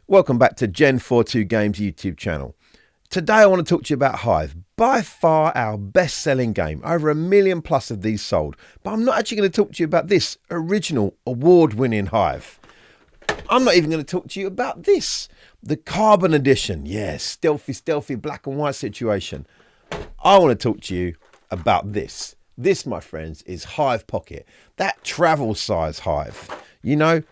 Welcome back to Gen42 Games YouTube channel. Today I want to talk to you about Hive, by far our best-selling game. Over 1 million plus of these sold. But I'm not actually going to talk to you about this original award-winning Hive. I'm not even going to talk to you about this, the Carbon Edition. Yes, stealthy black and white situation. I want to talk to you about this. This, my friends, is Hive Pocket, that travel size Hive. You know,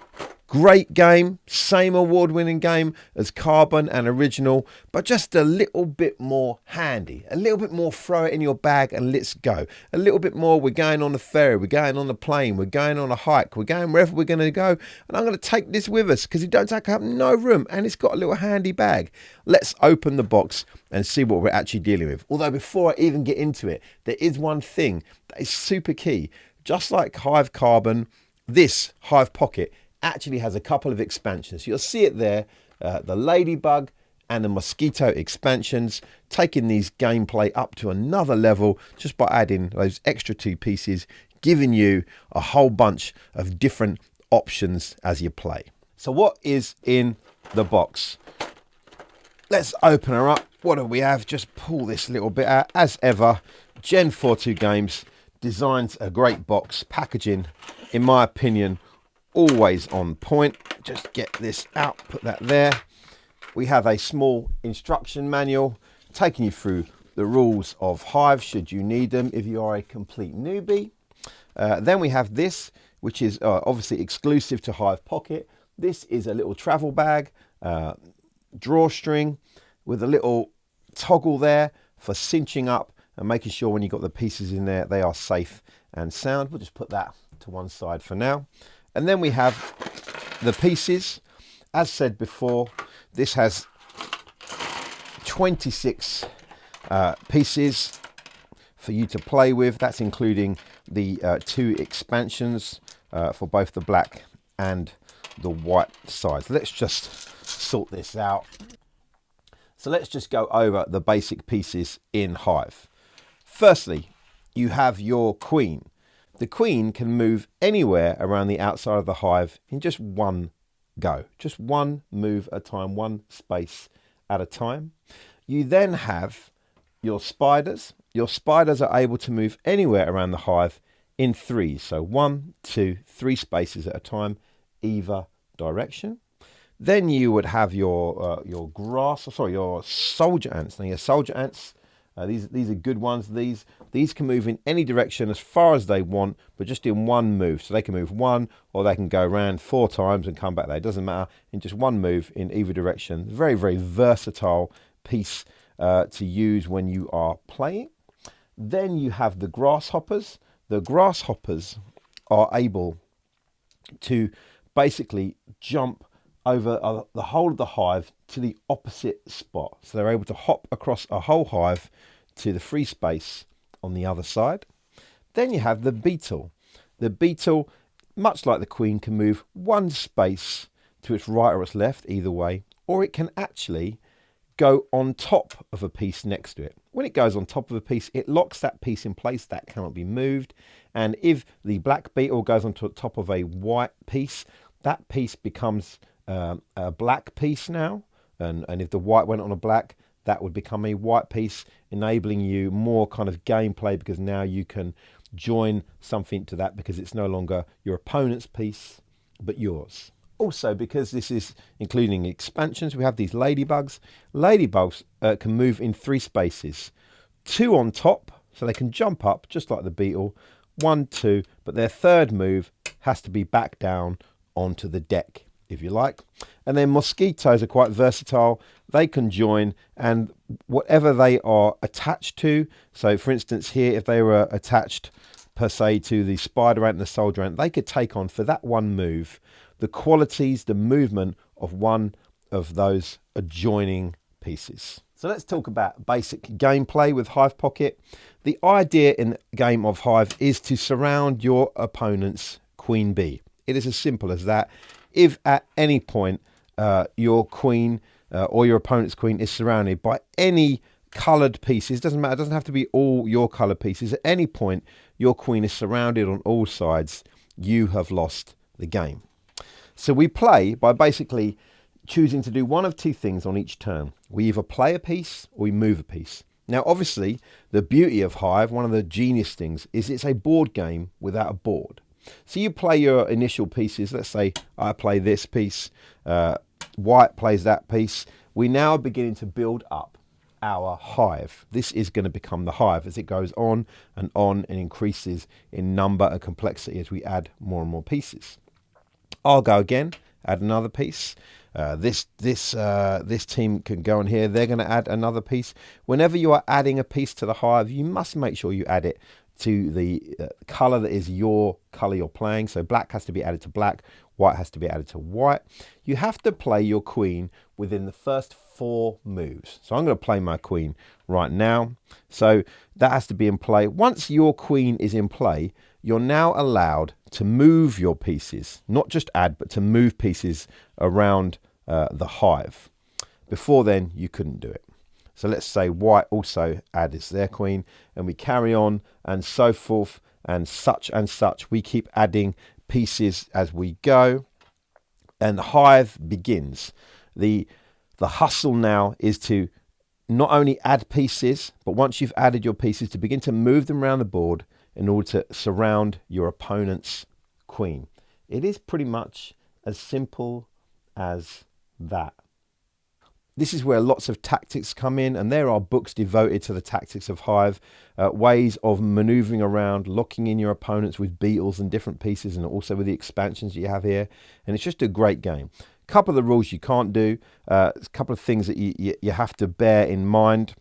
great game, same award-winning game as Carbon and Original, but just a little bit more handy, a little bit more throw it in your bag and let's go. A little bit more, we're going on the ferry, we're going on the plane, we're going on a hike, we're going wherever we're going to go, and I'm going to take this with us because it don't take up no room and it's got a little handy bag. Let's open the box and see what we're actually dealing with. Although before I even get into it, there is one thing that is super key. Just like Hive Carbon, this Hive Pocket actually has a couple of expansions. You'll see it there, the Ladybug and the Mosquito expansions, taking these gameplay up to another level just by adding those extra 2 pieces, giving you a whole bunch of different options as you play. So what is in the box? Let's open her up. What do we have? Just pull this little bit out. As ever, Gen42 Games designs a great box. Packaging, in my opinion, always on point. Just get this out, put that there. We have a small instruction manual taking you through the rules of Hive should you need them if you are a complete newbie. Then we have this, which is obviously exclusive to Hive Pocket. This is a little travel bag, drawstring with a little toggle there for cinching up and making sure when you've got the pieces in there they are safe and sound. We'll just put that to one side for now. And then we have the pieces. As said before, this has 26 pieces for you to play with. That's including the 2 expansions for both the black and the white sides. Let's just sort this out. So let's just go over the basic pieces in Hive. Firstly, you have your queen. The queen can move anywhere around the outside of the hive in just one go. Just one move at a time, one space at a time. You then have your spiders. Your spiders are able to move anywhere around the hive in 3. So 1, 2, 3 spaces at a time, either direction. Then you would have your soldier ants. Now your soldier ants, these are good ones. These can move in any direction as far as they want, but just in one move. So they can move 1 or they can go around 4 times and come back there. It doesn't matter, in just one move in either direction. Very, very versatile piece to use when you are playing. Then you have the grasshoppers. The grasshoppers are able to basically jump over the whole of the hive to the opposite spot. So they're able to hop across a whole hive to the free space on the other side. Then you have the beetle. The beetle, much like the queen, can move 1 space to its right or its left, either way, or it can actually go on top of a piece next to it. When it goes on top of a piece, it locks that piece in place. That cannot be moved. And if the black beetle goes on top of a white piece, that piece becomes a black piece now, and if the white went on a black, that would become a white piece, enabling you more kind of gameplay because now you can join something to that because it's no longer your opponent's piece but yours. Also, because this is including expansions, we have these ladybugs. Ladybugs can move in 3 spaces, 2 on top so they can jump up just like the beetle, 1, 2, but their third move has to be back down onto the deck, if you like. And then mosquitoes are quite versatile. They can join, and whatever they are attached to, so for instance here, if they were attached per se to the spider ant and the soldier ant, they could take on, for that one move, the qualities, the movement of one of those adjoining pieces. So let's talk about basic gameplay with Hive Pocket. The idea in the game of Hive is to surround your opponent's queen bee. It is as simple as that. If at any point your queen or your opponent's queen is surrounded by any coloured pieces, doesn't matter, it doesn't have to be all your coloured pieces, at any point your queen is surrounded on all sides, you have lost the game. So we play by basically choosing to do one of two things on each turn. We either play a piece or we move a piece. Now, obviously, the beauty of Hive, one of the genius things, is it's a board game without a board. So you play your initial pieces. Let's say I play this piece, White plays that piece. We now are beginning to build up our hive. This is going to become the hive as it goes on and increases in number and complexity as we add more and more pieces. I'll go again, add another piece. This team can go on here. They're going to add another piece. Whenever you are adding a piece to the hive, you must make sure you add it to the color that is your color you're playing. So black has to be added to black, white has to be added to white. You have to play your queen within the first 4 moves. So I'm going to play my queen right now. So that has to be in play. Once your queen is in play, you're now allowed to move your pieces, not just add, but to move pieces around the hive. Before then, you couldn't do it. So let's say white also adds their queen, and we carry on and so forth and such and such. We keep adding pieces as we go, and hive begins. The hustle now is to not only add pieces, but once you've added your pieces, to begin to move them around the board in order to surround your opponent's queen. It is pretty much as simple as that. This is where lots of tactics come in, and there are books devoted to the tactics of Hive, ways of maneuvering around, locking in your opponents with beetles and different pieces, and also with the expansions you have here. And it's just a great game. A couple of the rules you can't do, a couple of things that you have to bear in mind.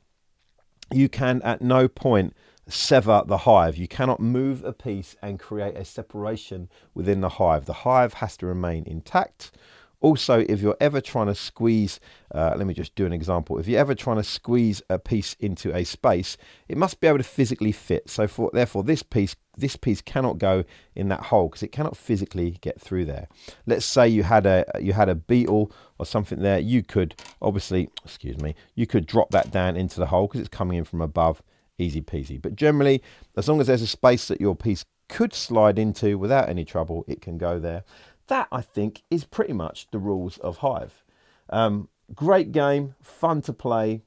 You can at no point sever the hive. You cannot move a piece and create a separation within the hive. The hive has to remain intact. Also, if you're ever trying to squeeze, let me just do an example. If you're ever trying to squeeze a piece into a space, it must be able to physically fit. So therefore, this piece cannot go in that hole because it cannot physically get through there. Let's say you had a beetle or something there. You could obviously, you could drop that down into the hole because it's coming in from above. Easy peasy. But generally, as long as there's a space that your piece could slide into without any trouble, it can go there. That, I think, is pretty much the rules of Hive. Great game, fun to play,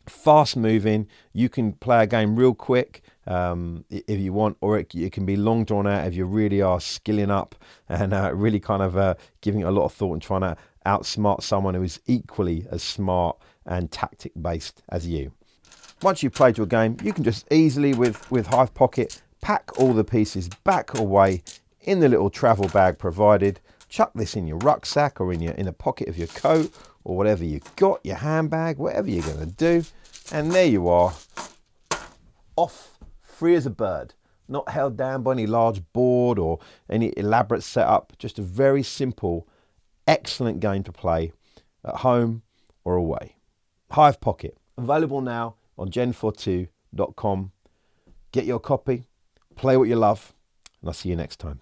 fast moving. You can play a game real quick if you want, or it can be long drawn out if you really are skilling up and really kind of giving it a lot of thought and trying to outsmart someone who is equally as smart and tactic based as you. Once you've played your game, you can just easily, with Hive Pocket, pack all the pieces back away in the little travel bag provided. Chuck this in your rucksack or in a pocket of your coat or whatever you've got, your handbag, whatever you're going to do. And there you are, off, free as a bird. Not held down by any large board or any elaborate setup. Just a very simple, excellent game to play at home or away. Hive Pocket, available now on gen42.com. Get your copy, play what you love, and I'll see you next time.